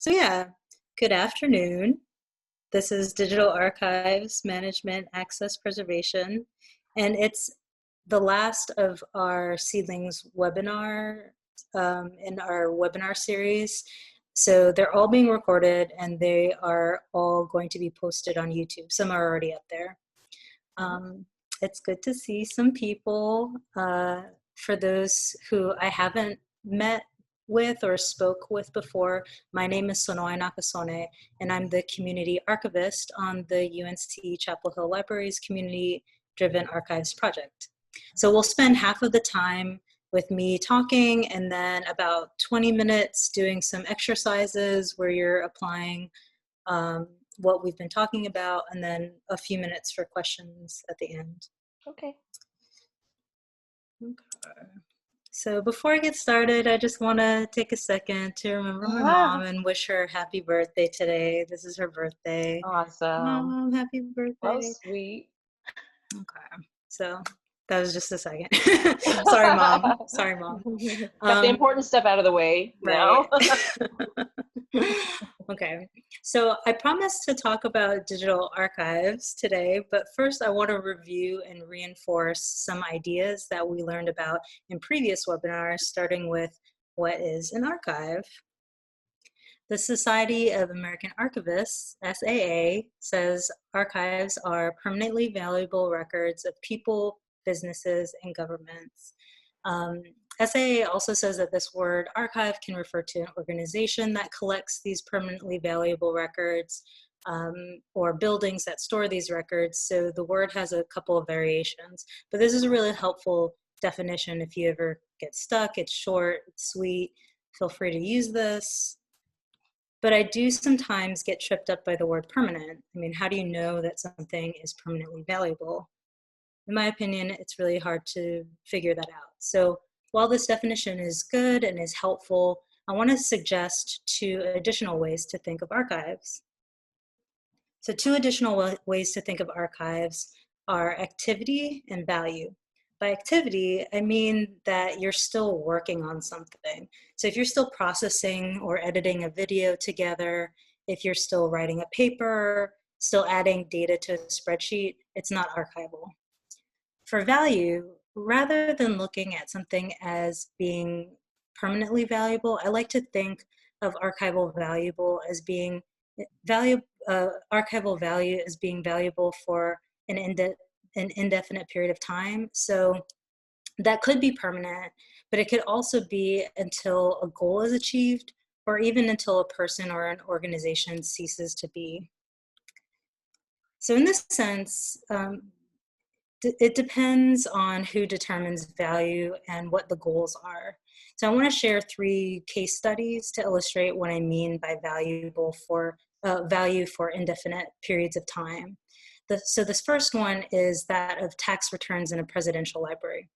So yeah, good afternoon. This is Digital Archives Management Access Preservation, and it's the last of our Seedlings webinar in our webinar series. So they're all being recorded and they are all going to be posted on YouTube. Some are already up there. It's good to see some people. For those who I haven't met with or spoke with before, my name is Sonoy Nakasone, and I'm the community archivist on the UNC Chapel Hill Library's Community-Driven Archives project. So we'll spend half of the time with me talking and then about 20 minutes doing some exercises where you're applying what we've been talking about, and then a few minutes for questions at the end. Okay. So before I get started, I just want to take a second to remember my mom and wish her happy birthday today. This is her birthday. Awesome. Mom, happy birthday. Oh, sweet. Okay, so that was just a second. Sorry, Mom. Sorry, Mom. Got the important stuff out of the way now. Okay, so I promised to talk about digital archives today, but first I want to review and reinforce some ideas that we learned about in previous webinars, starting with what is an archive. The Society of American Archivists, SAA, says archives are permanently valuable records of people, businesses, and governments. SAA also says that this word archive can refer to an organization that collects these permanently valuable records or buildings that store these records. So the word has a couple of variations, but this is a really helpful definition if you ever get stuck. It's short, it's sweet, feel free to use this. But I do sometimes get tripped up by the word permanent. I mean, how do you know that something is permanently valuable? In my opinion, it's really hard to figure that out. So while this definition is good and is helpful, I want to suggest two additional ways to think of archives. So two additional ways to think of archives are activity and value. By activity, I mean that you're still working on something. So if you're still processing or editing a video together, if you're still writing a paper, still adding data to a spreadsheet, it's not archival. For value, rather than looking at something as being permanently valuable, I like to think of archival value as being valuable for an indefinite period of time. So that could be permanent, but it could also be until a goal is achieved, or even until a person or an organization ceases to be. So in this sense, it depends on who determines value and what the goals are. So I want to share 3 case studies to illustrate what I mean by value for indefinite periods of time. So this first one is that of tax returns in a presidential library.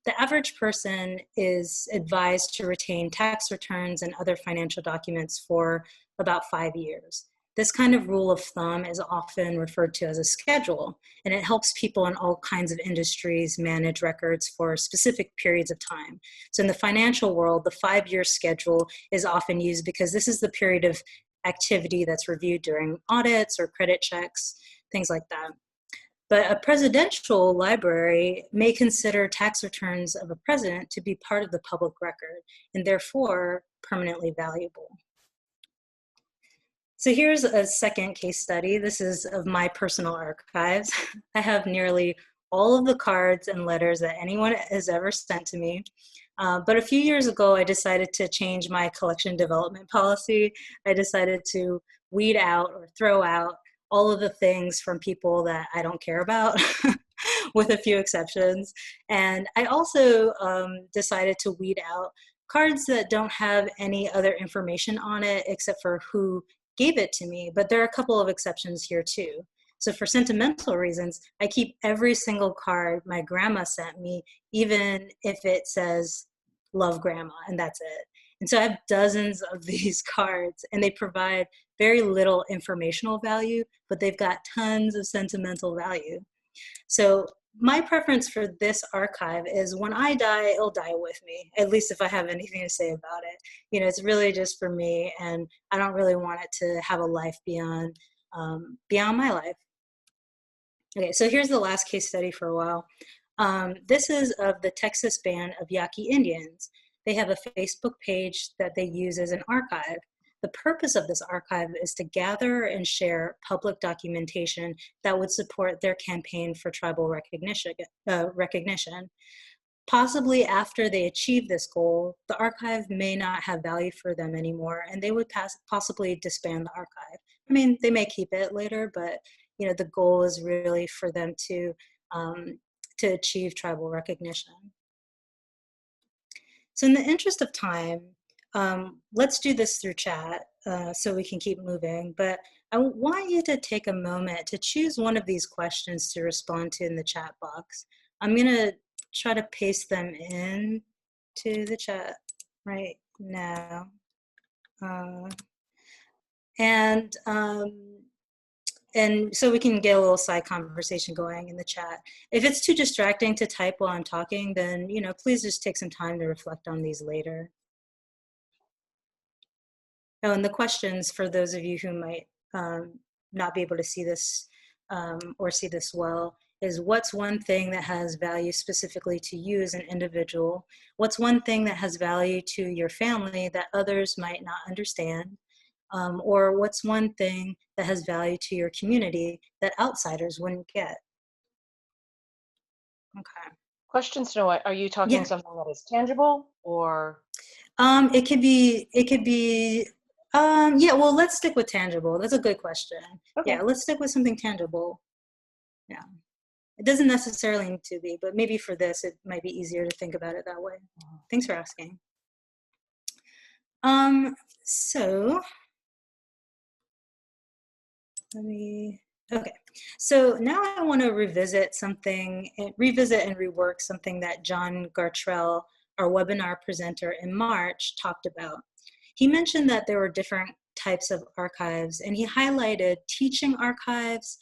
The average person is advised to retain tax returns and other financial documents for about 5 years. This kind of rule of thumb is often referred to as a schedule, and it helps people in all kinds of industries manage records for specific periods of time. So in the financial world, the 5-year schedule is often used because this is the period of activity that's reviewed during audits or credit checks, things like that. But a presidential library may consider tax returns of a president to be part of the public record and therefore permanently valuable. So here's a second case study. This is of my personal archives. I have nearly all of the cards and letters that anyone has ever sent to me. But a few years ago, I decided to change my collection development policy. I decided to weed out or throw out all of the things from people that I don't care about, with a few exceptions. And I also decided to weed out cards that don't have any other information on it except for who gave it to me, but there are a couple of exceptions here too. So for sentimental reasons, I keep every single card my grandma sent me, even if it says, "Love Grandma," and that's it. And so I have dozens of these cards, and they provide very little informational value, but they've got tons of sentimental value. So my preference for this archive is when I die, it'll die with me, at least if I have anything to say about it. You know, it's really just for me, and I don't really want it to have a life beyond, beyond my life. Okay, so here's the last case study for a while. This is of the Texas Band of Yaqui Indians. They have a Facebook page that they use as an archive. The purpose of this archive is to gather and share public documentation that would support their campaign for tribal recognition. Possibly after they achieve this goal, the archive may not have value for them anymore, and they would possibly disband the archive. I mean, they may keep it later, but you know, the goal is really for them to achieve tribal recognition. So in the interest of time, let's do this through chat so we can keep moving. But I want you to take a moment to choose one of these questions to respond to in the chat box. I'm going to try to paste them in to the chat right now. And so we can get a little side conversation going in the chat. If it's too distracting to type while I'm talking, then, you know, please just take some time to reflect on these later. Oh, and the questions for those of you who might not be able to see this or see this well is, what's one thing that has value specifically to you as an individual? What's one thing that has value to your family that others might not understand? Or what's one thing that has value to your community that outsiders wouldn't get? Okay. Question, Snow White, are you talking something that is tangible or? It could be, yeah, well, let's stick with tangible. That's a good question. Okay. Yeah, let's stick with something tangible. Yeah. It doesn't necessarily need to be, but maybe for this, it might be easier to think about it that way. Thanks for asking. So okay. So now I want to revisit and rework something that John Gartrell, our webinar presenter in March, talked about. He mentioned that there were different types of archives, and he highlighted teaching archives,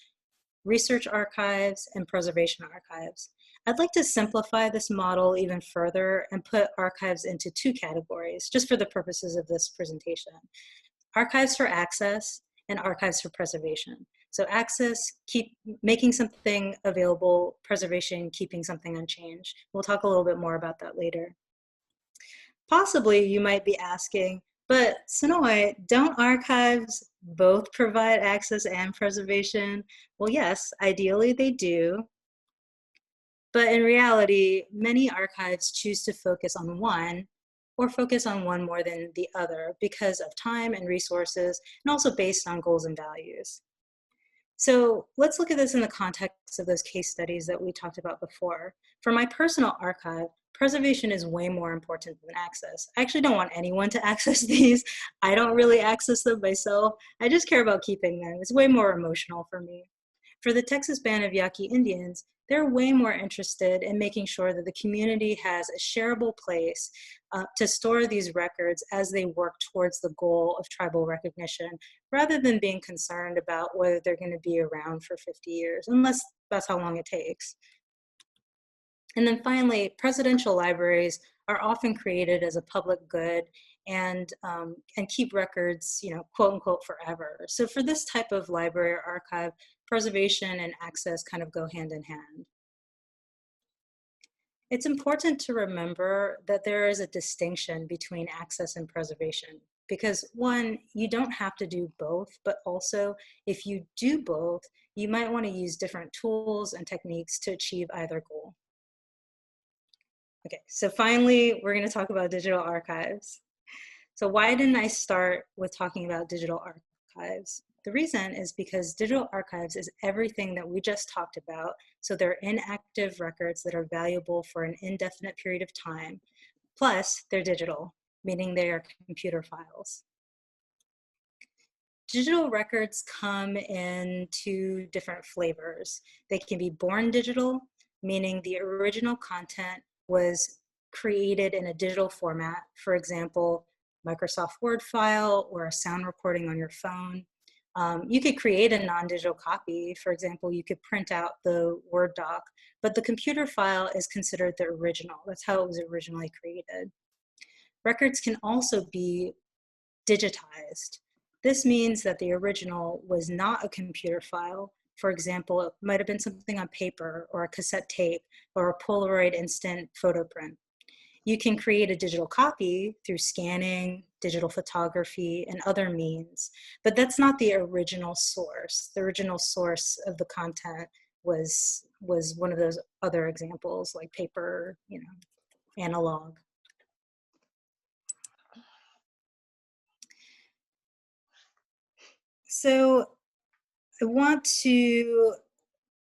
research archives, and preservation archives. I'd like to simplify this model even further and put archives into two categories, just for the purposes of this presentation: archives for access and archives for preservation. So access, making something available; preservation, keeping something unchanged. We'll talk a little bit more about that later. Possibly you might be asking, but Sonoy, don't archives both provide access and preservation? Well, yes, ideally they do. But in reality, many archives choose to focus on one, or focus on one more than the other because of time and resources, and also based on goals and values. So let's look at this in the context of those case studies that we talked about before. For my personal archive, preservation is way more important than access. I actually don't want anyone to access these. I don't really access them myself. I just care about keeping them. It's way more emotional for me. For the Texas Band of Yaqui Indians, they're way more interested in making sure that the community has a shareable place to store these records as they work towards the goal of tribal recognition, rather than being concerned about whether they're going to be around for 50 years, unless that's how long it takes. And then finally, presidential libraries are often created as a public good and keep records, you know, quote unquote, forever. So for this type of library or archive, preservation and access kind of go hand in hand. It's important to remember that there is a distinction between access and preservation, because one, you don't have to do both, but also if you do both, you might want to use different tools and techniques to achieve either goal. Okay, so finally, we're going to talk about digital archives. So why didn't I start with talking about digital archives? The reason is because digital archives is everything that we just talked about. So they're inactive records that are valuable for an indefinite period of time. Plus, they're digital, meaning they are computer files. Digital records come in two different flavors. They can be born digital, meaning the original content was created in a digital format. For example, Microsoft Word file or a sound recording on your phone. You could create a non-digital copy. For example, you could print out the Word doc, but the computer file is considered the original. That's how it was originally created. Records can also be digitized. This means that the original was not a computer file. For example, it might have been something on paper or a cassette tape or a Polaroid instant photo print. You can create a digital copy through scanning, digital photography, and other means, but that's not the original source. The original source of the content was one of those other examples, like paper, analog. So I want to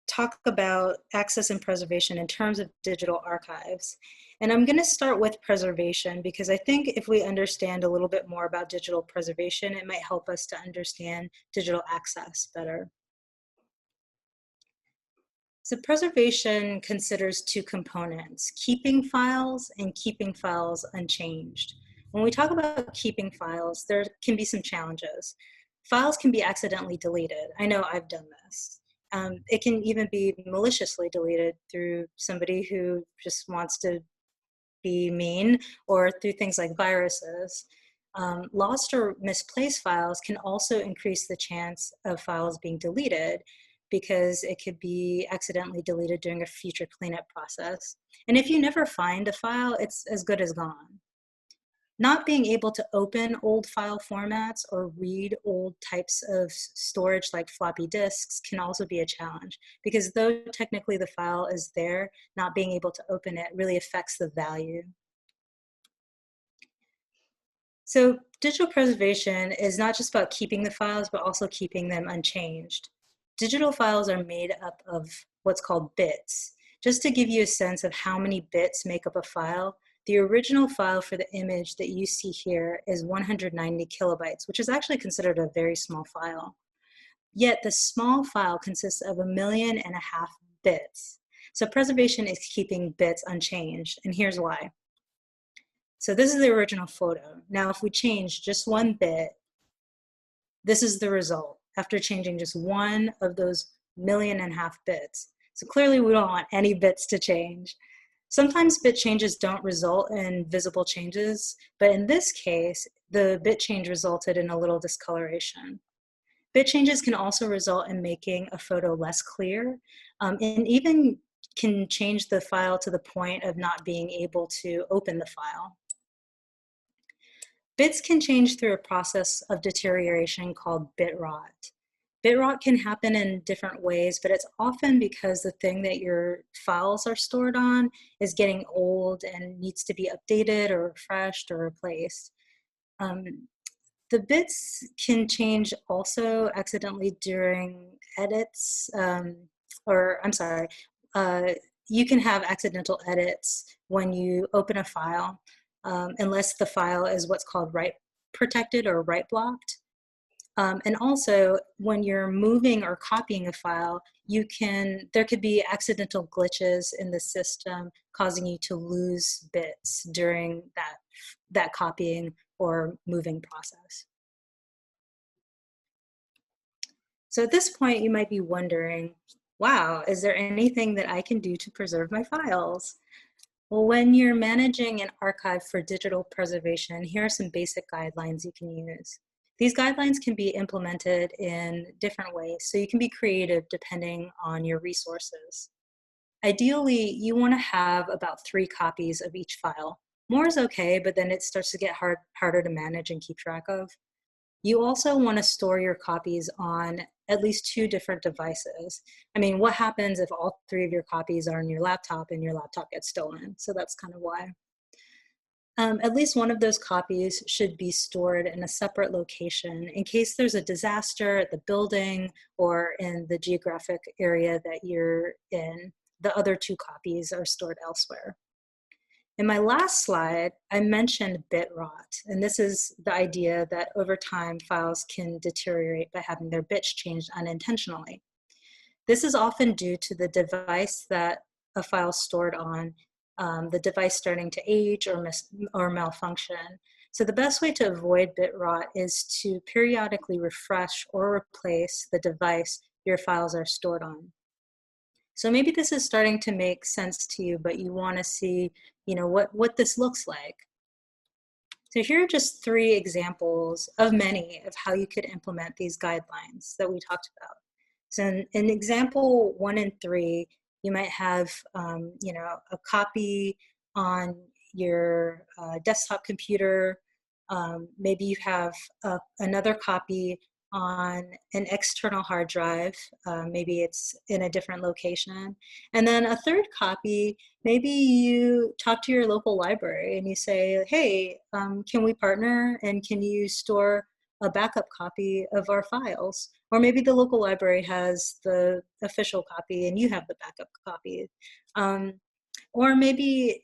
talk about access and preservation in terms of digital archives. And I'm going to start with preservation because I think if we understand a little bit more about digital preservation, it might help us to understand digital access better. So preservation considers two components, keeping files and keeping files unchanged. When we talk about keeping files, there can be some challenges. Files can be accidentally deleted. I know I've done this. It can even be maliciously deleted through somebody who just wants to be mean, or through things like viruses. Lost or misplaced files can also increase the chance of files being deleted because it could be accidentally deleted during a future cleanup process. And if you never find a file, it's as good as gone. Not being able to open old file formats or read old types of storage like floppy disks can also be a challenge because though technically the file is there, not being able to open it really affects the value. So digital preservation is not just about keeping the files, but also keeping them unchanged. Digital files are made up of what's called bits. Just to give you a sense of how many bits make up a file, the original file for the image that you see here is 190 kilobytes, which is actually considered a very small file. Yet the small file consists of 1.5 million bits. So preservation is keeping bits unchanged, and here's why. So this is the original photo. Now, if we change just one bit, this is the result after changing just one of those 1.5 million bits. So clearly we don't want any bits to change. Sometimes bit changes don't result in visible changes, but in this case, the bit change resulted in a little discoloration. Bit changes can also result in making a photo less clear, and even can change the file to the point of not being able to open the file. Bits can change through a process of deterioration called bit rot. Bit rot can happen in different ways, but it's often because the thing that your files are stored on is getting old and needs to be updated or refreshed or replaced. The bits can change also accidentally during edits, you can have accidental edits when you open a file, unless the file is what's called write protected or write blocked. And also, when you're moving or copying a file, there could be accidental glitches in the system causing you to lose bits during that copying or moving process. So at this point, you might be wondering, wow, is there anything that I can do to preserve my files? Well, when you're managing an archive for digital preservation, here are some basic guidelines you can use. These guidelines can be implemented in different ways, so you can be creative depending on your resources. Ideally, you want to have about 3 copies of each file. More is okay, but then it starts to get harder to manage and keep track of. You also want to store your copies on at least 2 different devices. I mean, what happens if all 3 of your copies are on your laptop and your laptop gets stolen? So that's kind of why. At least one of those copies should be stored in a separate location in case there's a disaster at the building or in the geographic area that you're in. The other 2 copies are stored elsewhere. In my last slide, I mentioned bit rot, and this is the idea that over time files can deteriorate by having their bits changed unintentionally. This is often due to the device that a file is stored on, the device starting to age or malfunction. So the best way to avoid bit rot is to periodically refresh or replace the device your files are stored on. So maybe this is starting to make sense to you, but you want to see, what this looks like. So here are just 3 examples of many of how you could implement these guidelines that we talked about. So in example 1 and 3, you might have, a copy on your desktop computer. Maybe you have another copy on an external hard drive. Maybe it's in a different location. And then a third copy, maybe you talk to your local library and you say, hey, can we partner and can you store a backup copy of our files? Or maybe the local library has the official copy and you have the backup copy. Or maybe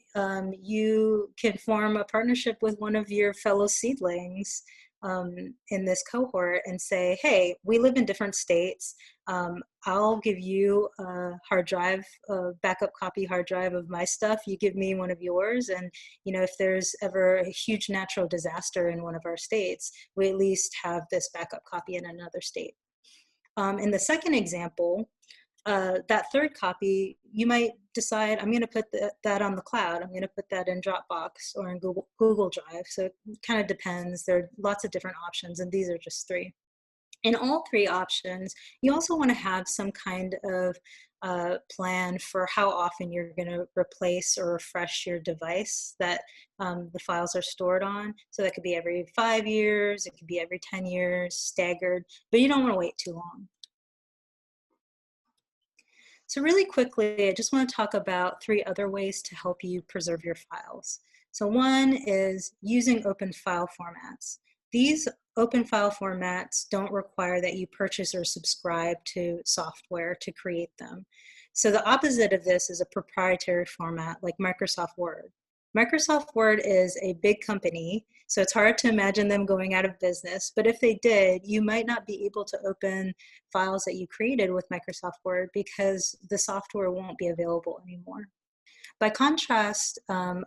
you can form a partnership with one of your fellow seedlings in this cohort and say, hey, we live in different states. I'll give you a hard drive, a backup copy hard drive of my stuff. You give me one of yours. And, if there's ever a huge natural disaster in one of our states, we at least have this backup copy in another state. In the second example, that third copy, you might decide, I'm going to put that on the cloud. I'm going to put that in Dropbox or in Google Drive. So it kind of depends. There are lots of different options, and these are just 3. In all 3 options, you also want to have some kind of plan for how often you're going to replace or refresh your device that the files are stored on. So that could be every 5 years, it could be every 10 years, staggered, but you don't want to wait too long. So really quickly, I just want to talk about 3 other ways to help you preserve your files. So one is using open file formats. These open file formats don't require that you purchase or subscribe to software to create them. So the opposite of this is a proprietary format like Microsoft Word. Microsoft Word is a big company, so it's hard to imagine them going out of business. But if they did, you might not be able to open files that you created with Microsoft Word because the software won't be available anymore. By contrast,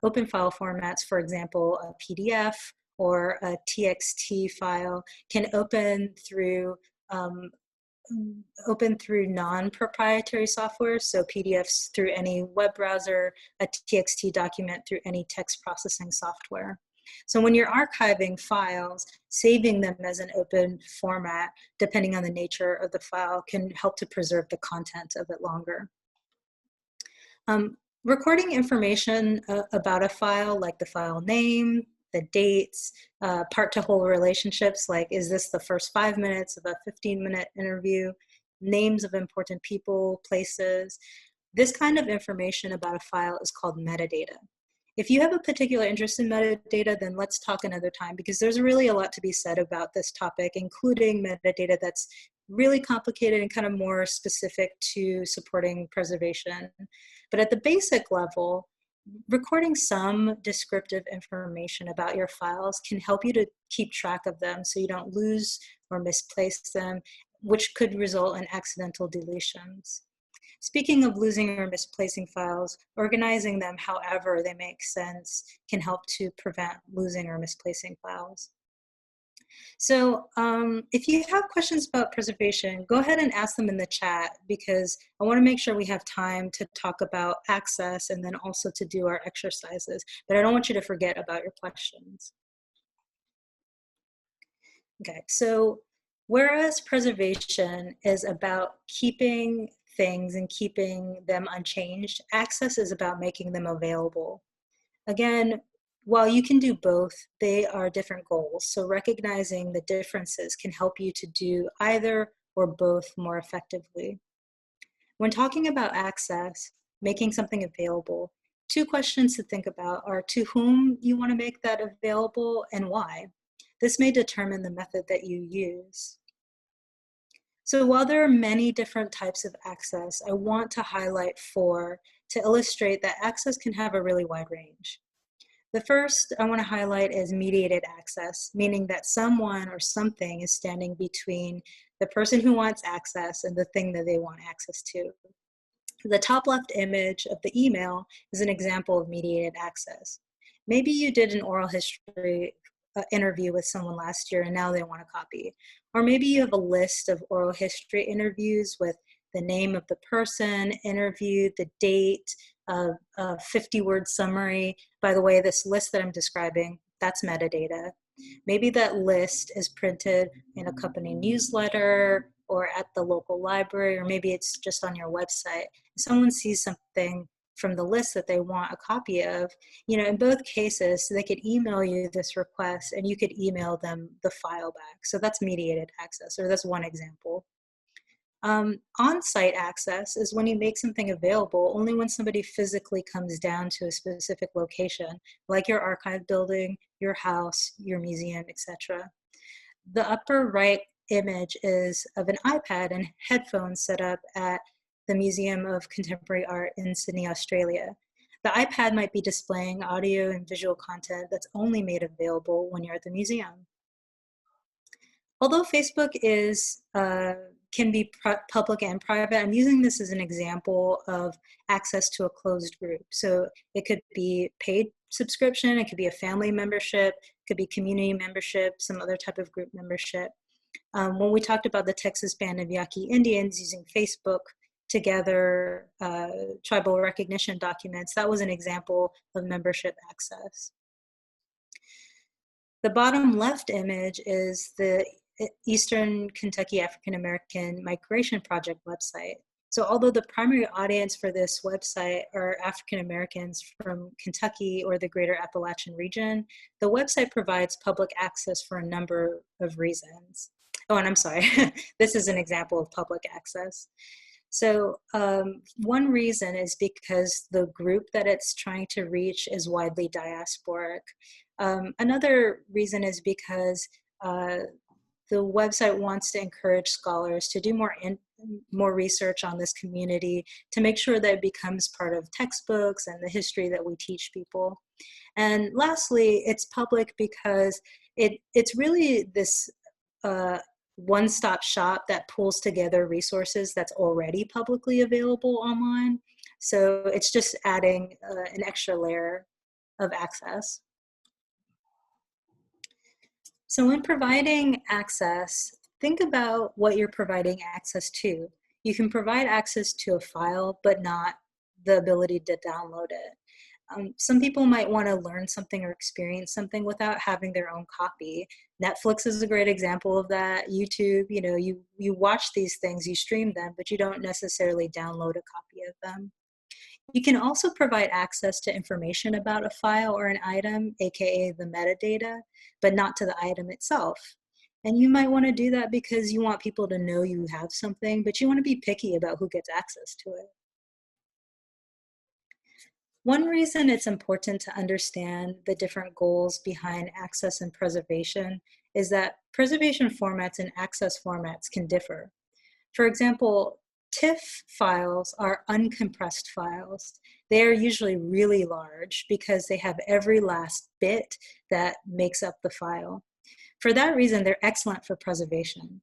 open file formats, for example, a PDF or a TXT file, can open through non-proprietary software, so PDFs through any web browser, a TXT document through any text processing software. So when you're archiving files, saving them as an open format, depending on the nature of the file, can help to preserve the content of it longer. Recording information about a file, like the file name, the dates, part-to-whole relationships, like is this the first 5 minutes of a 15-minute interview, names of important people, places. This kind of information about a file is called metadata. If you have a particular interest in metadata, then let's talk another time, because there's really a lot to be said about this topic, including metadata that's really complicated and kind of more specific to supporting preservation. But at the basic level, recording some descriptive information about your files can help you to keep track of them so you don't lose or misplace them, which could result in accidental deletions. Speaking of losing or misplacing files, organizing them however they make sense can help to prevent losing or misplacing files. So if you have questions about preservation, go ahead and ask them in the chat, because I want to make sure we have time to talk about access and then also to do our exercises. But I don't want you to forget about your questions. Okay, so whereas preservation is about keeping things and keeping them unchanged, access is about making them available. Again, while you can do both, they are different goals. So recognizing the differences can help you to do either or both more effectively. When talking about access, making something available, 2 questions to think about are to whom you want to make that available and why. This may determine the method that you use. So while there are many different types of access, I want to highlight 4 to illustrate that access can have a really wide range. The first I want to highlight is mediated access, meaning that someone or something is standing between the person who wants access and the thing that they want access to. The top left image of the email is an example of mediated access. Maybe you did an oral history interview with someone last year and now they want a copy. Or maybe you have a list of oral history interviews with the name of the person interviewed, the date, a 50-word summary. By the way, this list that I'm describing, that's metadata. Maybe that list is printed in a company newsletter or at the local library, or maybe it's just on your website. If someone sees something from the list that they want a copy of, in both cases, they could email you this request and you could email them the file back. So that's mediated access, or that's one example. On-site access is when you make something available only when somebody physically comes down to a specific location, like your archive building, your house, your museum, etc. The upper right image is of an iPad and headphones set up at the Museum of Contemporary Art in Sydney, Australia. The iPad might be displaying audio and visual content that's only made available when you're at the museum. Although Facebook can be public and private, I'm using this as an example of access to a closed group. So it could be paid subscription, it could be a family membership, it could be community membership, some other type of group membership. When we talked about the Texas Band of Yaqui Indians using Facebook to gather tribal recognition documents, that was an example of membership access. The bottom left image is the Eastern Kentucky African American Migration Project website. So although the primary audience for this website are African Americans from Kentucky or the greater Appalachian region, the website provides public access for a number of reasons. Oh, and I'm sorry, this is an example of public access. So one reason is because the group that it's trying to reach is widely diasporic. Another reason is because the website wants to encourage scholars to do more research on this community to make sure that it becomes part of textbooks and the history that we teach people. And lastly, it's public because it's really this one-stop shop that pulls together resources that's already publicly available online. So it's just adding an extra layer of access. So when providing access, think about what you're providing access to. You can provide access to a file, but not the ability to download it. Some people might want to learn something or experience something without having their own copy. Netflix is a great example of that. YouTube, you watch these things, you stream them, but you don't necessarily download a copy of them. You can also provide access to information about a file or an item, aka the metadata, but not to the item itself. And you might want to do that because you want people to know you have something, but you want to be picky about who gets access to it. One reason it's important to understand the different goals behind access and preservation is that preservation formats and access formats can differ. For example, Tiff files are uncompressed files. They are usually really large because they have every last bit that makes up the file. For that reason, they're excellent for preservation.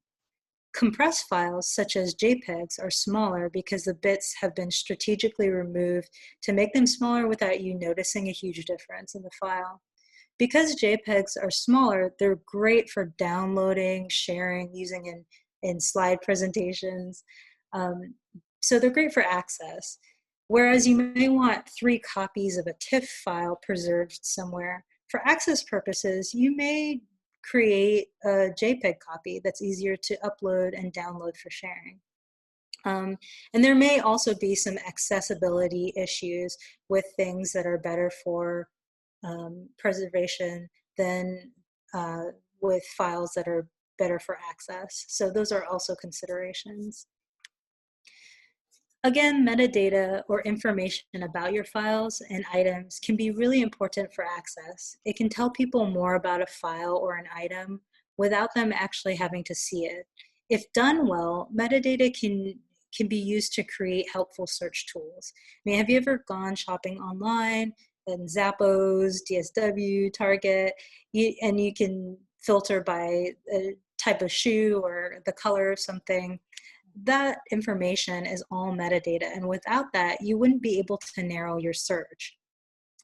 Compressed files, such as JPEGs, are smaller because the bits have been strategically removed to make them smaller without you noticing a huge difference in the file. Because JPEGs are smaller, they're great for downloading, sharing, using in slide presentations. So they're great for access. Whereas you may want 3 copies of a Tiff file preserved somewhere. For access purposes, you may create a JPEG copy that's easier to upload and download for sharing. And there may also be some accessibility issues with things that are better for preservation than with files that are better for access. So those are also considerations. Again, metadata or information about your files and items can be really important for access. It can tell people more about a file or an item without them actually having to see it. If done well, metadata can be used to create helpful search tools. I mean, have you ever gone shopping online and Zappos, DSW, Target, and you can filter by a type of shoe or the color of something? That information is all metadata, and without that, you wouldn't be able to narrow your search.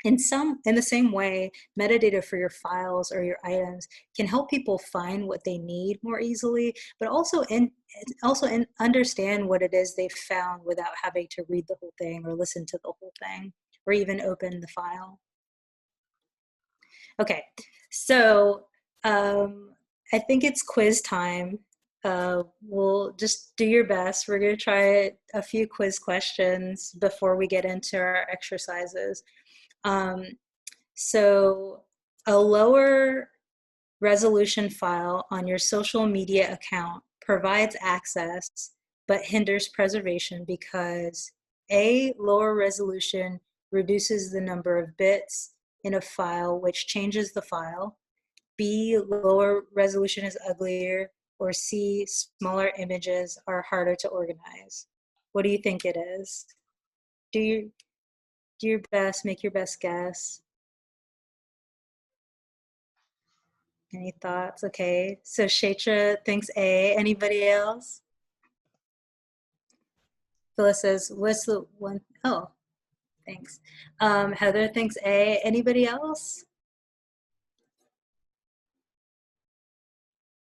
In the same way, metadata for your files or your items can help people find what they need more easily, but also understand what it is they've found without having to read the whole thing or listen to the whole thing or even open the file. Okay, so I think it's quiz time. We'll just do your best. We're going to try a few quiz questions before we get into our exercises. So a lower resolution file on your social media account provides access but hinders preservation because A, lower resolution reduces the number of bits in a file, which changes the file. B, lower resolution is uglier, or C, smaller images are harder to organize. What do you think it is? Do your best, make your best guess. Any thoughts? Okay, so Shaitra thinks A. Anybody else? Phyllis says, what's the one? Oh, thanks. Heather thinks A. Anybody else?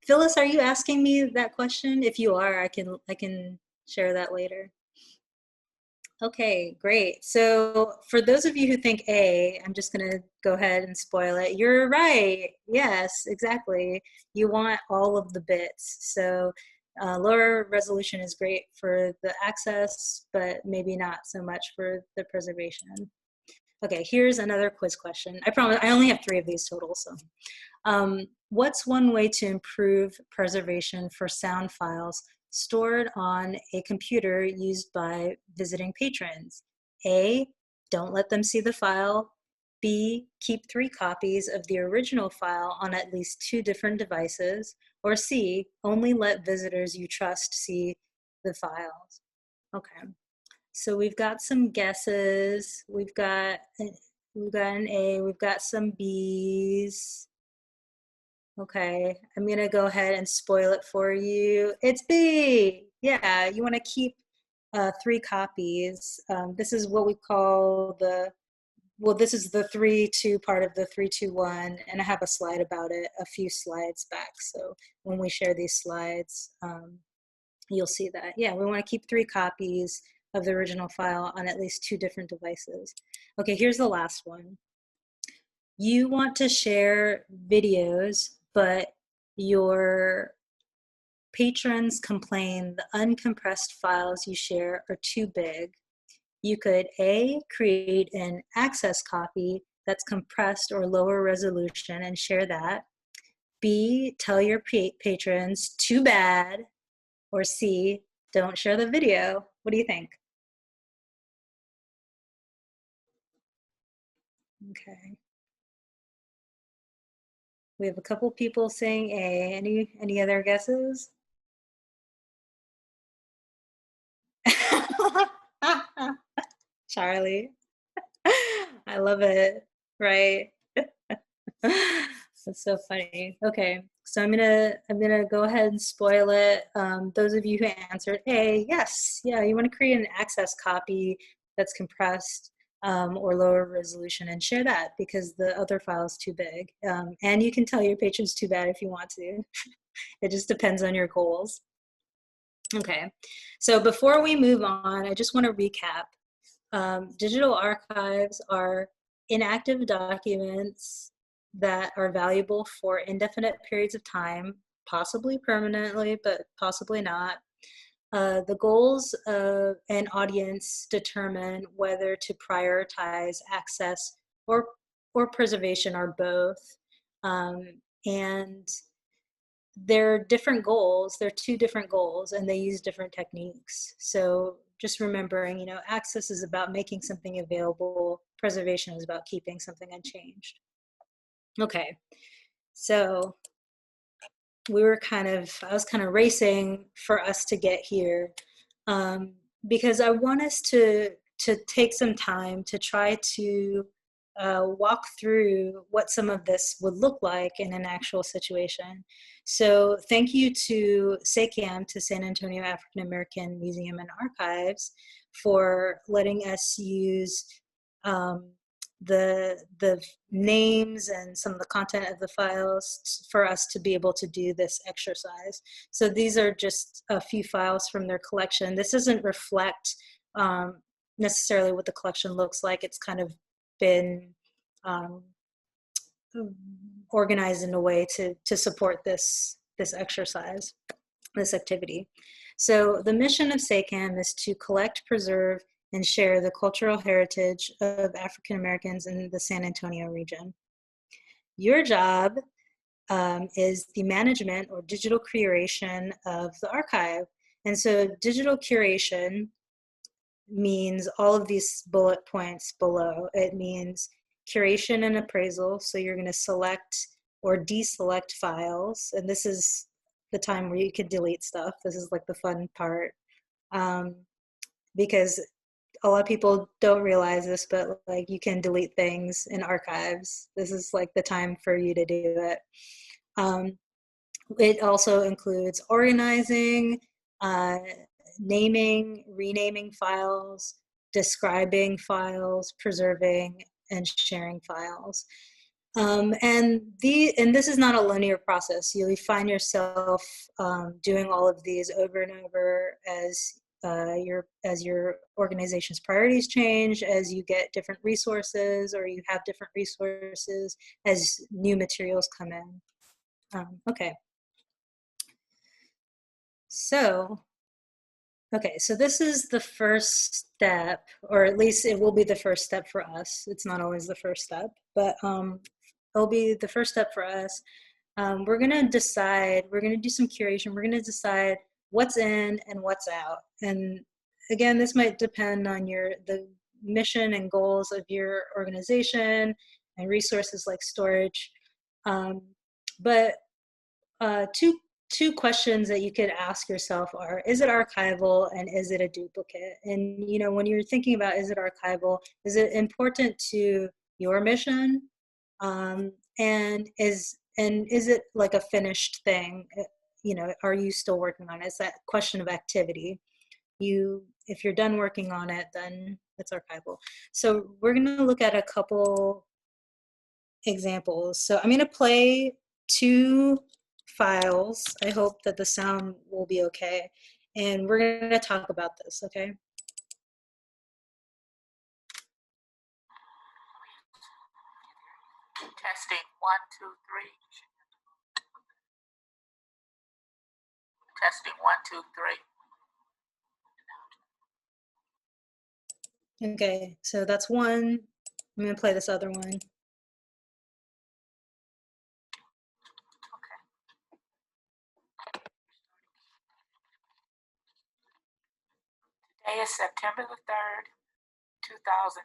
Phyllis, are you asking me that question? If you are, I can share that later. Okay, great. So for those of you who think A, I'm just going to go ahead and spoil it. You're right. Yes, exactly. You want all of the bits. So lower resolution is great for the access, but maybe not so much for the preservation. Okay, here's another quiz question. I promise I only have 3 of these total. So what's one way to improve preservation for sound files stored on a computer used by visiting patrons? A, don't let them see the file. B, keep 3 copies of the original file on at least 2 different devices. Or C, only let visitors you trust see the files. Okay, so we've got some guesses. We've got an A, we've got some Bs. Okay, I'm gonna go ahead and spoil it for you. It's B. Yeah, you want to keep 3 copies. This is what we call this is the 3-2 part of the 3-2-1, and I have a slide about it a few slides back. So when we share these slides, you'll see that. Yeah, we want to keep 3 copies of the original file on at least 2 different devices. Okay, here's the last one. You want to share videos, but your patrons complain the uncompressed files you share are too big. You could A, create an access copy that's compressed or lower resolution and share that. B, tell your patrons, too bad. Or C, don't share the video. What do you think? Okay. We have a couple people saying A. Any other guesses? Charlie. I love it. Right. That's so funny. Okay, so I'm gonna go ahead and spoil it. Those of you who answered A, yes, yeah, you want to create an access copy that's compressed or lower resolution and share that because the other file is too big. And you can tell your patrons too bad if you want to. It just depends on your goals. Okay, so before we move on, I just want to recap. Digital archives are inactive documents that are valuable for indefinite periods of time, possibly permanently, but possibly not. The goals of an audience determine whether to prioritize access or preservation or both. And they're different goals. They're 2 different goals, and they use different techniques. So just remembering, access is about making something available. Preservation is about keeping something unchanged. Okay, so I was kind of racing for us to get here because I want us to take some time to try to walk through what some of this would look like in an actual situation. So thank you to SACAM, to San Antonio African American Museum and Archives, for letting us use the names and some of the content of the files for us to be able to do this exercise. So these are just a few files from their collection. This doesn't reflect necessarily what the collection looks like. It's kind of been organized in a way to support this exercise, this activity. So the mission of SACAM is to collect, preserve, and share the cultural heritage of African Americans in the San Antonio region. Your job is the management or digital curation of the archive. And so digital curation means all of these bullet points below. It means curation and appraisal. So you're going to select or deselect files. And this is the time where you can delete stuff. This is like the fun part. Because a lot of people don't realize this, but like you can delete things in archives. This is like the time for you to do it. It also includes organizing, naming, renaming files, describing files, preserving, and sharing files. And this is not a linear process. You'll find yourself doing all of these over and over as your organization's priorities change, as you get different resources or you have different resources, as new materials come in. Okay. So this is the first step, or at least it will be the first step for us. It's not always the first step, but it'll be the first step for us. We're gonna do some curation. We're gonna decide what's in and what's out. And again, this might depend on the mission and goals of your organization and resources like storage. But two questions that you could ask yourself are, is it archival and is it a duplicate? And when you're thinking about, is it archival, is it important to your mission? And is it like a finished thing? Are you still working on it? It's that question of activity. If you're done working on it, then it's archival. So we're gonna look at a couple examples. So I'm gonna play two files. I hope that the sound will be okay. And we're gonna talk about this, okay? Testing 1, 2, 3. Testing 1, 2, 3. Okay, so that's one. I'm gonna play this other one. Today is September the 3rd, 2019.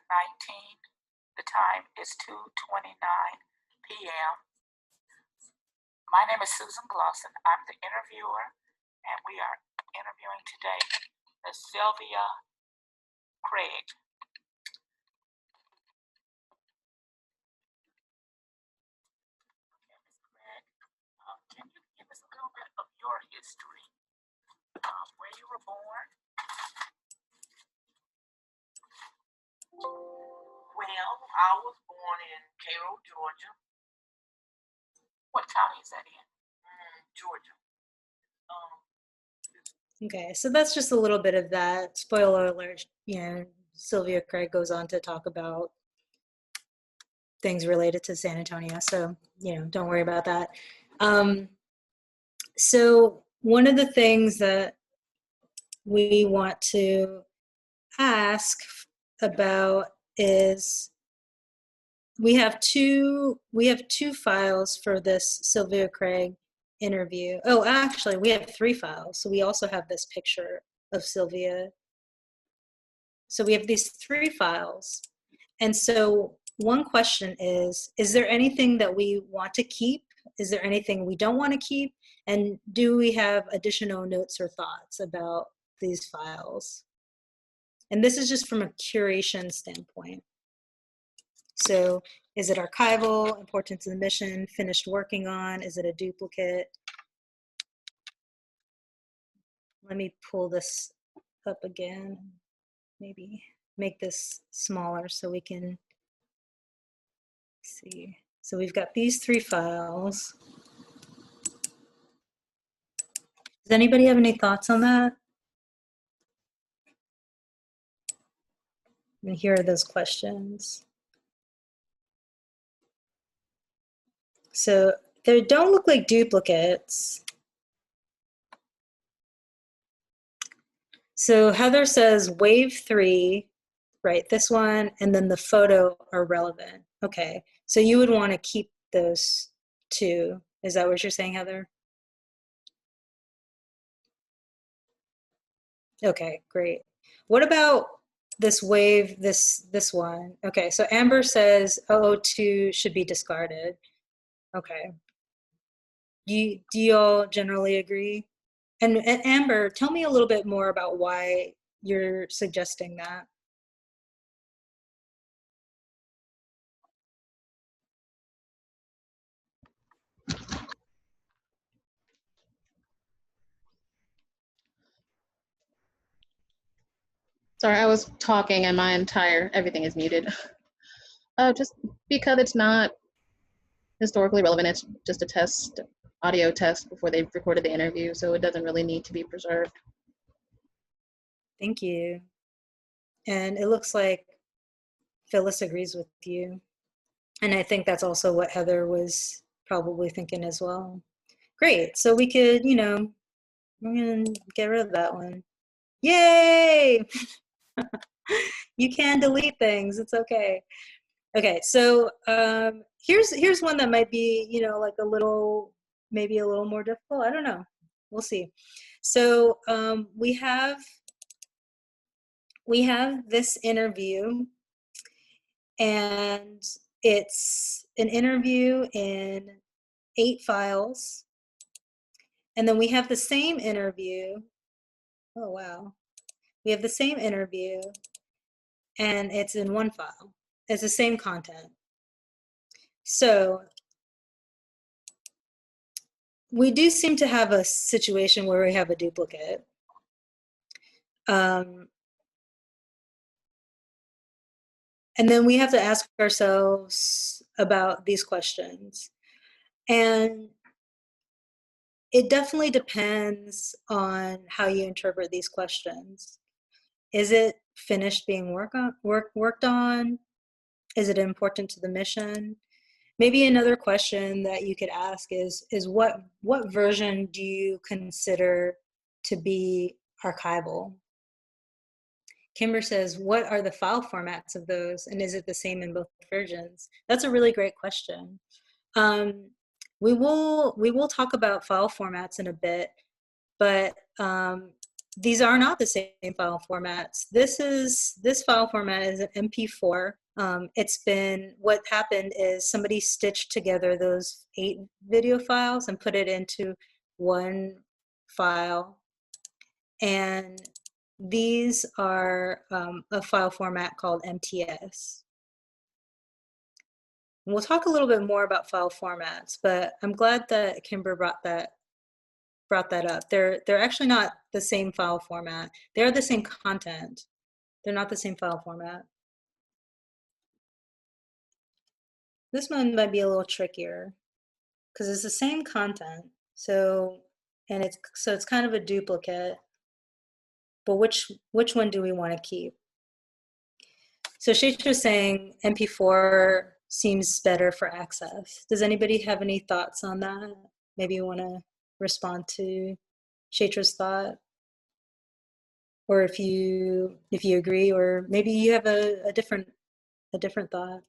The time is 2:29 p.m. My name is Susan Glosson. I'm the interviewer, and we are interviewing today Ms. Sylvia Craig. Okay, Ms. Craig, can you give us a little bit of your history, where you were born? Well, I was born in Cairo, Georgia. What county is that in? Georgia. Okay, so that's just a little bit of that. Spoiler alert, Sylvia Craig goes on to talk about things related to San Antonio, so, don't worry about that. So one of the things that we want to ask about is we have two files for this Sylvia Craig interview. Oh, actually, we have 3 files. So we also have this picture of Sylvia. So we have these 3 files. And so one question is there anything that we want to keep? Is there anything we don't want to keep? And do we have additional notes or thoughts about these files? And this is just from a curation standpoint. So is it archival, important to the mission, finished working on? Is it a duplicate? Let me pull this up again, maybe make this smaller so we can see. So we've got these 3 files. Does anybody have any thoughts on that? And here are those questions. So they don't look like duplicates. So Heather says wave 3, right, this one, and then the photo are relevant. Okay, so you would want to keep those 2. Is that what you're saying, Heather? Okay, great. What about this wave, this one? Okay, so Amber says 002 should be discarded. Okay. Do you all generally agree? And Amber, tell me a little bit more about why you're suggesting that. Sorry, I was talking and everything is muted. Just because it's not historically relevant, it's just a test, audio test before they've recorded the interview, so it doesn't really need to be preserved. Thank you. And it looks like Phyllis agrees with you. And I think that's also what Heather was probably thinking as well. Great, so we could, you know, we're gonna get rid of that one. Yay! You can delete things, it's okay. Okay, so here's one that might be, you know, like a little, maybe a little more difficult. I don't know. We'll see. So we have this interview, and it's an interview in 8 files. And then we have the same interview. Oh, wow. We have the same interview, and it's in 1 file. It's the same content. So we do seem to have a situation where we have a duplicate. And then we have to ask ourselves about these questions. And it definitely depends on how you interpret these questions. Is it finished being worked on? Is it important to the mission? Maybe another question that you could ask is what version do you consider to be archival? Kimber says, what are the file formats of those, and is it the same in both versions? That's a really great question. We will talk about file formats in a bit, but these are not the same file formats. This file format is an MP4. It's been, what happened is somebody stitched together those 8 video files and put it into 1 file. And these are a file format called MTS. And we'll talk a little bit more about file formats, but I'm glad that Kimber brought that up. They're actually not the same file format. They're the same content. They're not the same file format. This one might be a little trickier because it's the same content. So it's kind of a duplicate. But which one do we want to keep? So Shaitra's saying MP4 seems better for access. Does anybody have any thoughts on that? Maybe you want to respond to Shaitra's thought, or if you agree, or maybe you have a different thought.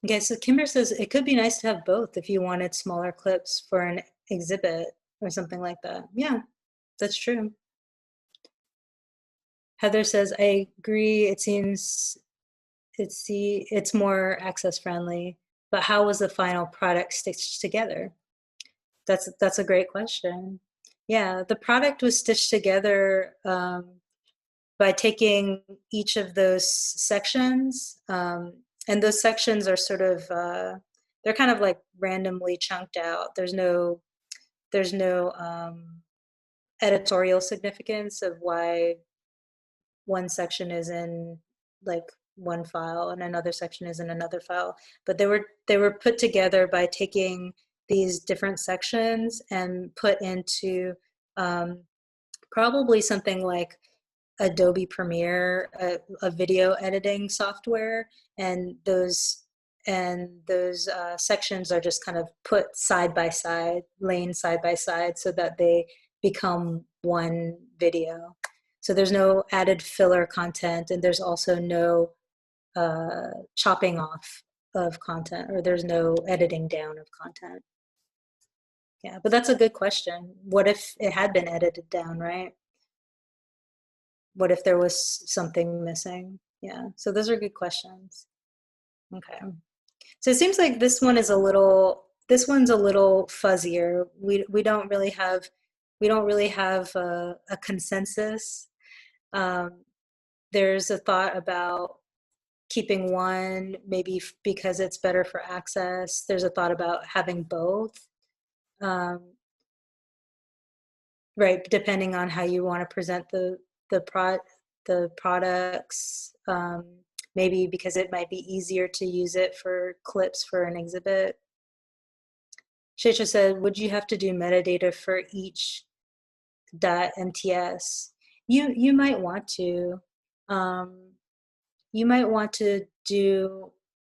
Okay, so Kimber says it could be nice to have both if you wanted smaller clips for an exhibit or something like that. Yeah, that's true. Heather says, I agree, it seems it's more access friendly, but how was the final product stitched together? That's a great question. Yeah, the product was stitched together by taking each of those sections, and those sections are sort of, they're kind of like randomly chunked out. There's no editorial significance of why one section is in like one file and another section is in another file, but they were put together by taking these different sections and put into probably something like Adobe Premiere, a video editing software, and those sections are just kind of put side by side, laying side by side, so that they become one video. So there's no added filler content, and there's also no chopping off of content, or there's no editing down of content. Yeah, but that's a good question. What if it had been edited down, right? What if there was something missing? Yeah, so those are good questions. Okay, so it seems like this one's a little fuzzier. We don't really have a consensus. There's a thought about keeping one, maybe because it's better for access. There's a thought about having both. Right, depending on how you want to present the products, maybe because it might be easier to use it for clips for an exhibit. Shesha said, would you have to do metadata for each .mts? You might want to. You might want to do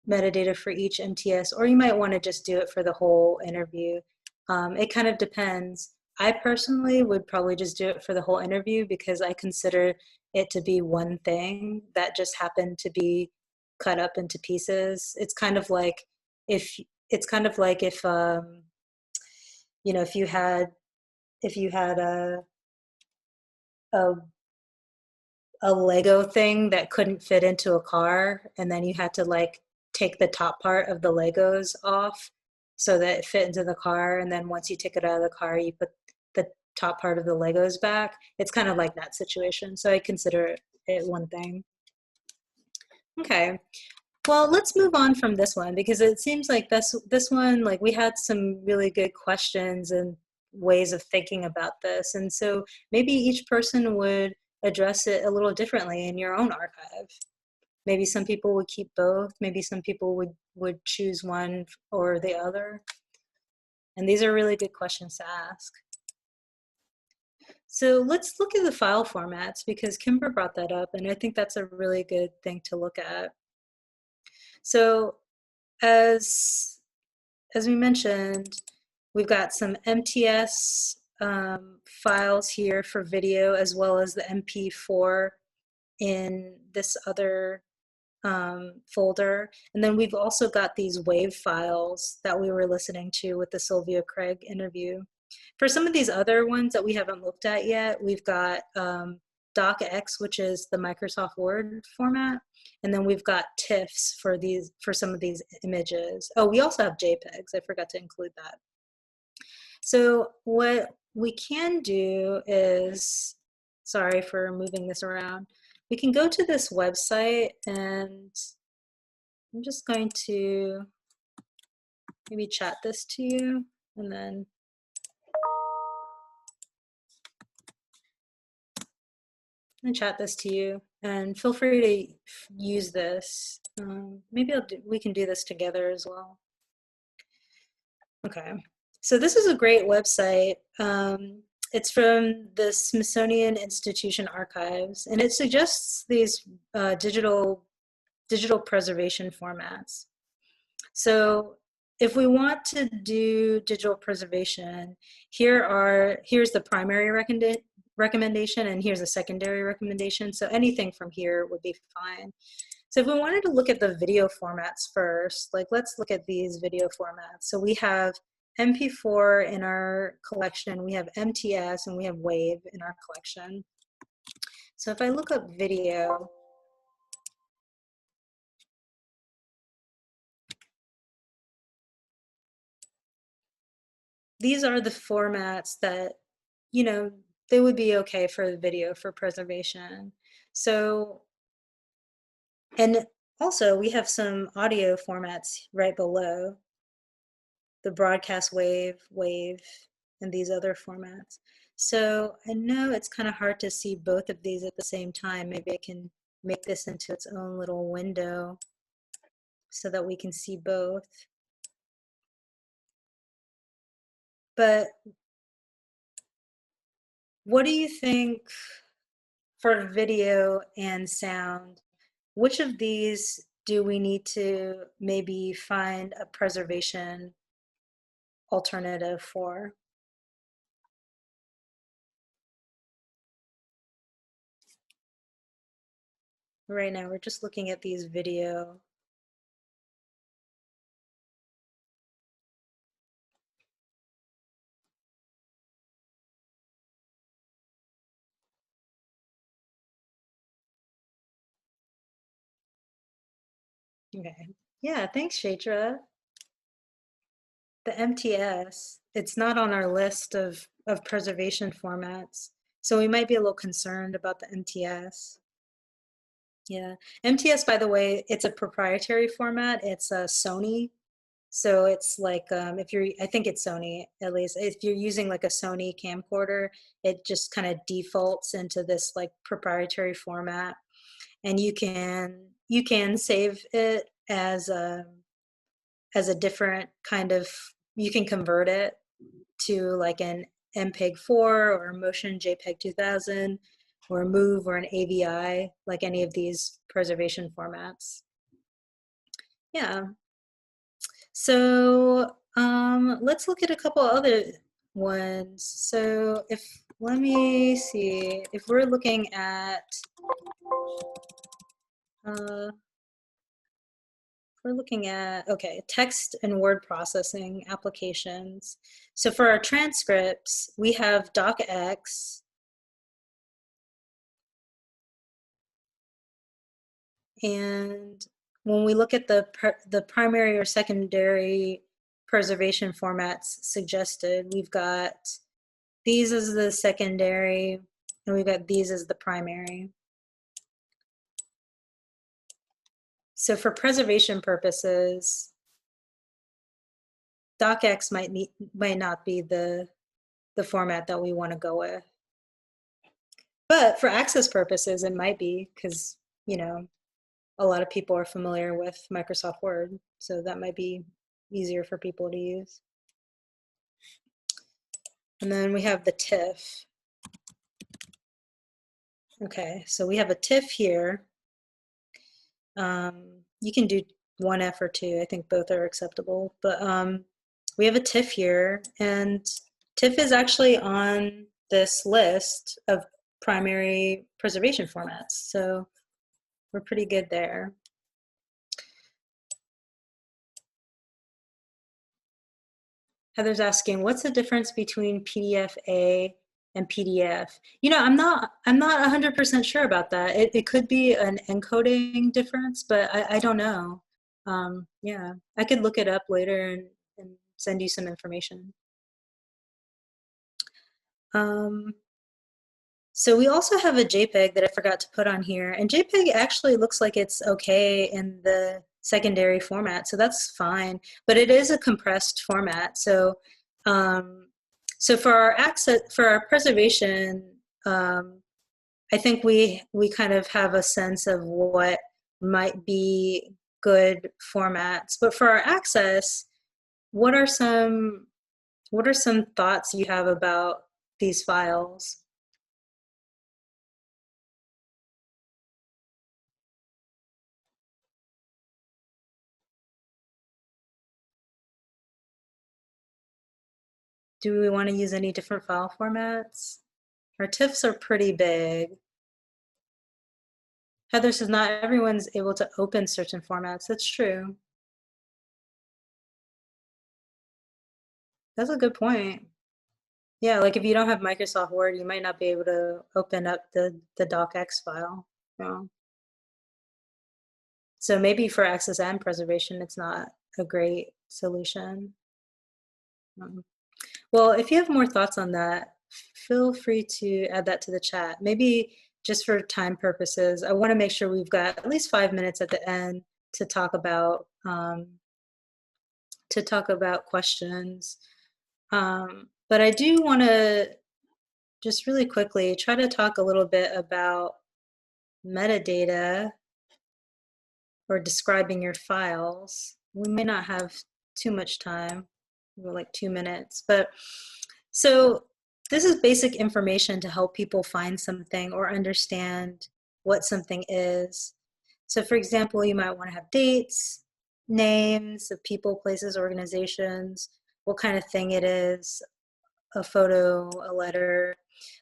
metadata for each MTS, or you might want to just do it for the whole interview. It kind of depends. I personally would probably just do it for the whole interview because I consider it to be one thing that just happened to be cut up into pieces. It's kind of like if you know, if you had a Lego thing that couldn't fit into a car, and then you had to like take the top part of the Legos off so that it fit into the car, and then once you take it out of the car, you put the top part of the Legos back. It's kind of like that situation. So I consider it one thing. Okay. Well, let's move on from this one because it seems like this one, like we had some really good questions and ways of thinking about this. And so maybe each person would address it a little differently in your own archive. Maybe some people would keep both. Maybe some people would choose one or the other. And these are really good questions to ask. So let's look at the file formats because Kimber brought that up, and I think that's a really good thing to look at. So as we mentioned, we've got some MTS files here for video, as well as the MP4 in this other folder. And then we've also got these WAV files that we were listening to with the Sylvia Craig interview. For some of these other ones that we haven't looked at yet, we've got docx, which is the Microsoft Word format. And then we've got TIFFs for some of these images. Oh, we also have JPEGs. I forgot to include that. So what we can do is, sorry for moving this around, we can go to this website, and I'm just going to maybe chat this to you, and then I'm gonna chat this to you, and feel free to use this. Maybe we can do this together as well. Okay, so this is a great website. It's from the Smithsonian Institution Archives, and it suggests these digital preservation formats. So if we want to do digital preservation, here's the primary recommendation, and here's a secondary recommendation. So anything from here would be fine. So if we wanted to look at the video formats first, like let's look at these video formats. So we have MP4 in our collection, we have MTS, and we have WAV in our collection. So if I look up video, these are the formats that, you know, they would be okay for the video for preservation. So, and also we have some audio formats right below the broadcast wave, and these other formats. So I know it's kind of hard to see both of these at the same time. Maybe I can make this into its own little window so that we can see both. But what do you think for video and sound? Which of these do we need to maybe find a preservation alternative for? Right now, we're just looking at these video. Okay. Yeah, thanks, Shaitra. The MTS, it's not on our list of preservation formats. So we might be a little concerned about the MTS. Yeah, MTS, by the way, it's a proprietary format. It's a Sony. So it's like, if you're, I think it's Sony, at least, if you're using like a Sony camcorder, it just kind of defaults into this like proprietary format. And you can save it as a different kind of, you can convert it to like an MPEG-4 or a Motion JPEG 2000 or a MOV or an AVI, like any of these preservation formats. Yeah. So let's look at a couple other ones. So let me see, if we're looking at, okay, text and word processing applications. So for our transcripts, we have docx, and when we look at the primary or secondary preservation formats suggested, we've got these as the secondary, and we've got these as the primary. So for preservation purposes, docx might not be the format that we want to go with. But for access purposes, it might be, because, you know, a lot of people are familiar with Microsoft Word, so that might be easier for people to use. And then we have the Tiff. Okay, so we have a Tiff here. You can do 1F or 2. I think both are acceptable. But we have a Tiff here, and Tiff is actually on this list of primary preservation formats. So we're pretty good there. Heather's asking, what's the difference between PDF-A and PDF? You know, I'm not 100% sure about that. It could be an encoding difference, but I don't know. Yeah, I could look it up later and send you some information. So we also have a JPEG that I forgot to put on here, and JPEG actually looks like it's okay in the secondary format, so that's fine, but it is a compressed format. So so for our access, for our preservation, I think we kind of have a sense of what might be good formats. But for our access, what are some thoughts you have about these files? Do we want to use any different file formats? Our TIFFs are pretty big. Heather says not everyone's able to open certain formats. That's true. That's a good point. Yeah, like if you don't have Microsoft Word, you might not be able to open up the docx file. Yeah. So maybe for access and preservation, it's not a great solution. Well, if you have more thoughts on that, feel free to add that to the chat. Maybe just for time purposes, I want to make sure we've got at least 5 minutes at the end to talk about questions. But I do want to just really quickly try to talk a little bit about metadata or describing your files. We may not have too much time, we're like 2 minutes, but so this is basic information to help people find something or understand what something is. So for example, you might want to have dates, names of people, places, organizations, what kind of thing it is, a photo, a letter.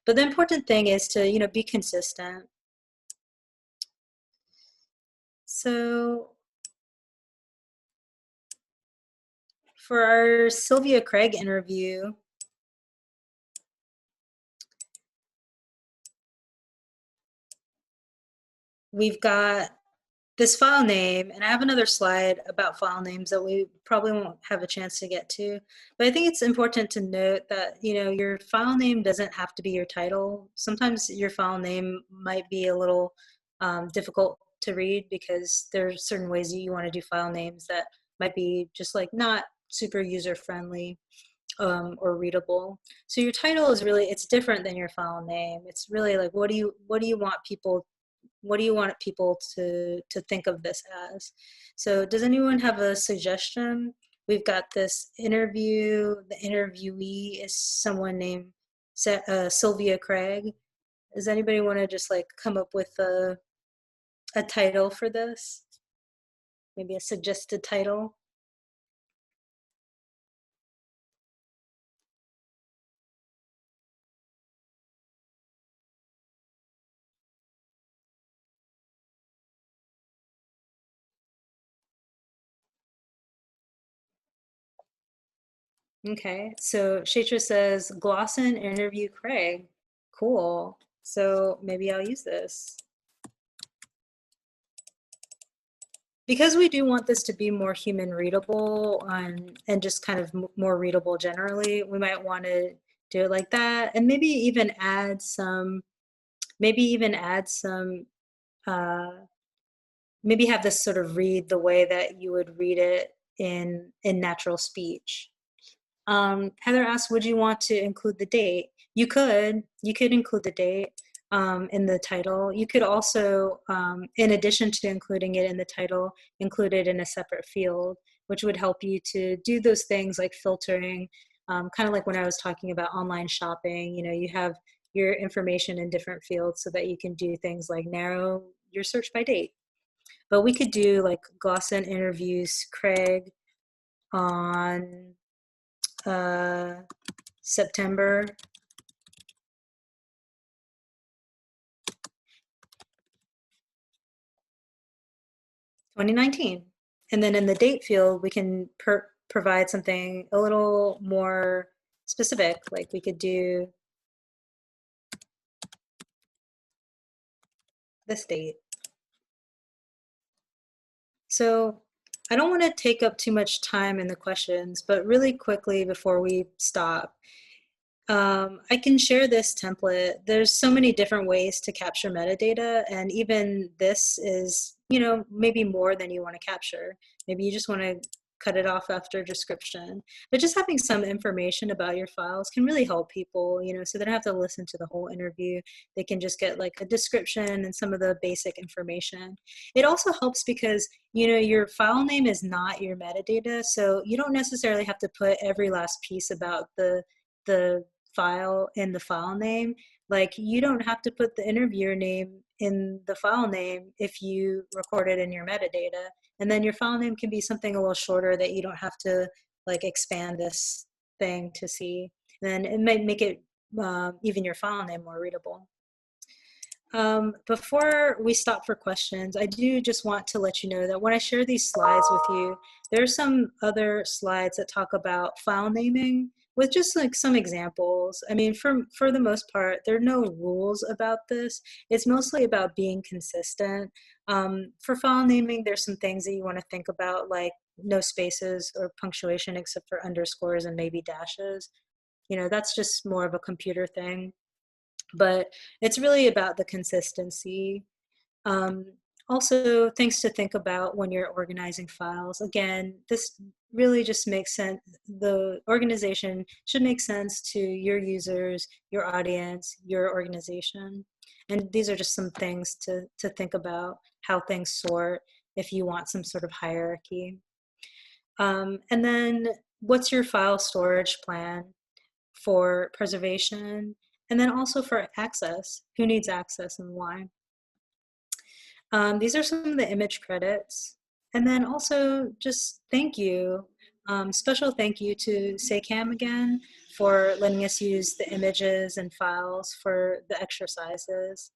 But the important thing is to, be consistent. So for our Sylvia Craig interview, we've got this file name, and I have another slide about file names that we probably won't have a chance to get to, but I think it's important to note that, your file name doesn't have to be your title. Sometimes your file name might be a little difficult to read because there are certain ways that you want to do file names that might be just like not super user-friendly or readable. So your title is really, it's different than your file name. It's really like, what do you want people to think of this as? So does anyone have a suggestion? We've got this interview. The interviewee is someone named Sylvia Craig. Does anybody want to just like come up with a title for this? Maybe a suggested title? Okay, so Shatra says, Glosson interview Craig. Cool. So maybe I'll use this. Because we do want this to be more human readable and just kind of more readable generally, we might want to do it like that, and maybe even add some, maybe have this sort of read the way that you would read it in natural speech. Heather asked, would you want to include the date? You could include the date in the title. You could also, in addition to including it in the title, include it in a separate field, which would help you to do those things like filtering, kind of like when I was talking about online shopping. You have your information in different fields so that you can do things like narrow your search by date. But we could do like Glosson interviews Craig on September 2019. And then in the date field, we can provide something a little more specific, like we could do this date. So I don't want to take up too much time in the questions, but really quickly before we stop, I can share this template. There's so many different ways to capture metadata, and even this is, maybe more than you want to capture. Maybe you just want to cut it off after description. But just having some information about your files can really help people, so they don't have to listen to the whole interview. They can just get like a description and some of the basic information. It also helps because, your file name is not your metadata, so you don't necessarily have to put every last piece about the file in the file name. Like, you don't have to put the interviewer name in the file name if you record it in your metadata. And then your file name can be something a little shorter that you don't have to like expand this thing to see. And then it might make it even your file name more readable. Before we stop for questions, I do just want to let you know that when I share these slides with you, there are some other slides that talk about file naming with just like some examples. I mean, for the most part, there are no rules about this. It's mostly about being consistent. For file naming, there's some things that you want to think about, like no spaces or punctuation except for underscores and maybe dashes. That's just more of a computer thing. but it's really about the consistency. Also, things to think about when you're organizing files. Again, this really just makes sense. The organization should make sense to your users, your audience, your organization. And these are just some things to think about, how things sort if you want some sort of hierarchy. And then what's your file storage plan for preservation? And then also for access, who needs access and why? These are some of the image credits. And then also just thank you. Special thank you to SayCam again for letting us use the images and files for the exercises.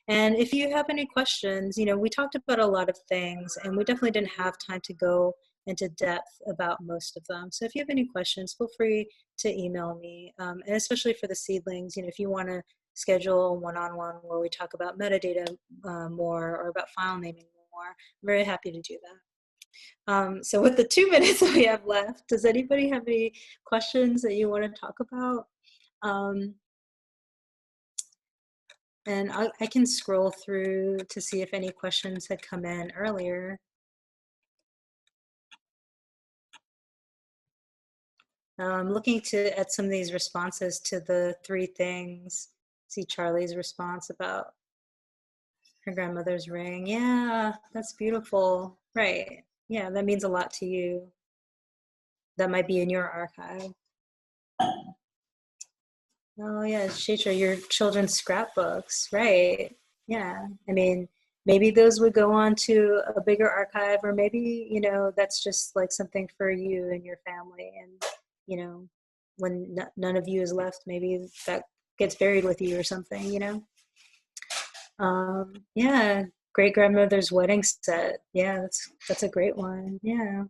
And if you have any questions, we talked about a lot of things and we definitely didn't have time to go into depth about most of them. So if you have any questions, feel free to email me. And especially for the seedlings, if you want to schedule a one-on-one where we talk about metadata more or about file naming more, I'm very happy to do that. So with the 2 minutes that we have left, does anybody have any questions that you want to talk about? And I can scroll through to see if any questions had come in earlier. I'm looking at some of these responses to the 3 things. See Charlie's response about her grandmother's ring. Yeah, that's beautiful. Right. Yeah, that means a lot to you. That might be in your archive. Oh yeah, Shaitra, your children's scrapbooks. Right. Yeah. I mean, maybe those would go on to a bigger archive, or maybe, that's just like something for you and your family. And, when none of you is left, maybe that gets buried with you or something, Yeah, great grandmother's wedding set. Yeah, that's a great one. Yeah.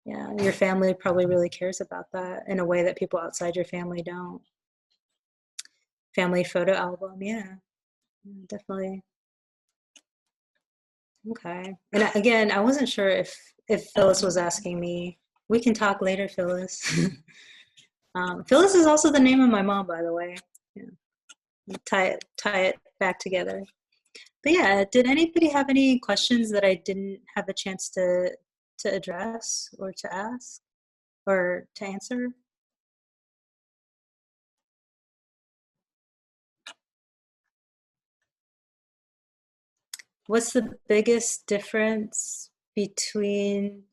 Yeah, your family probably really cares about that in a way that people outside your family don't. Family photo album, yeah, definitely. Okay, and again, I wasn't sure if Phyllis was asking me. We can talk later, Phyllis. Phyllis is also the name of my mom, by the way. Yeah. Tie it back together. But yeah, did anybody have any questions that I didn't have a chance to address or to ask or to answer? What's the biggest difference between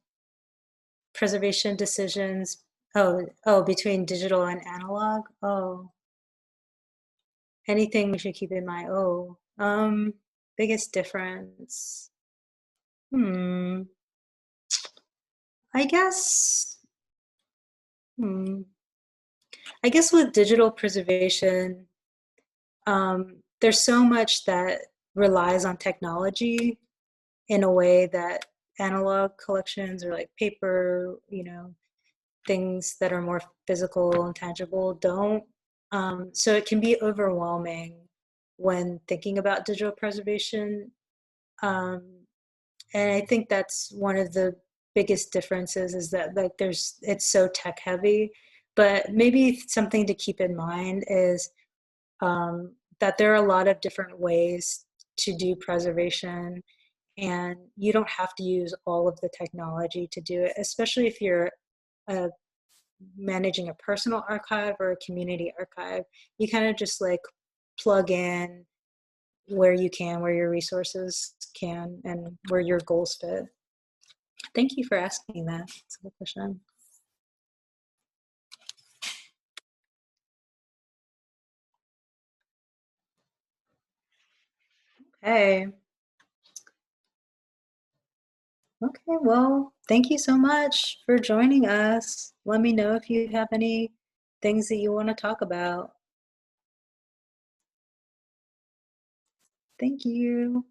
preservation decisions? Oh, between digital and analog? Oh, anything we should keep in mind? Oh, biggest difference. I guess, I guess with digital preservation, there's so much that relies on technology in a way that analog collections or like paper, things that are more physical and tangible don't. So it can be overwhelming when thinking about digital preservation. And I think that's one of the biggest differences is that like it's so tech heavy. But maybe something to keep in mind is that there are a lot of different ways to do preservation, and you don't have to use all of the technology to do it, especially if you're managing a personal archive or a community archive. You kind of just like plug in where you can, where your resources can, and where your goals fit. Thank you for asking that. That's a good question. Okay. Okay, well, thank you so much for joining us. Let me know if you have any things that you want to talk about. Thank you.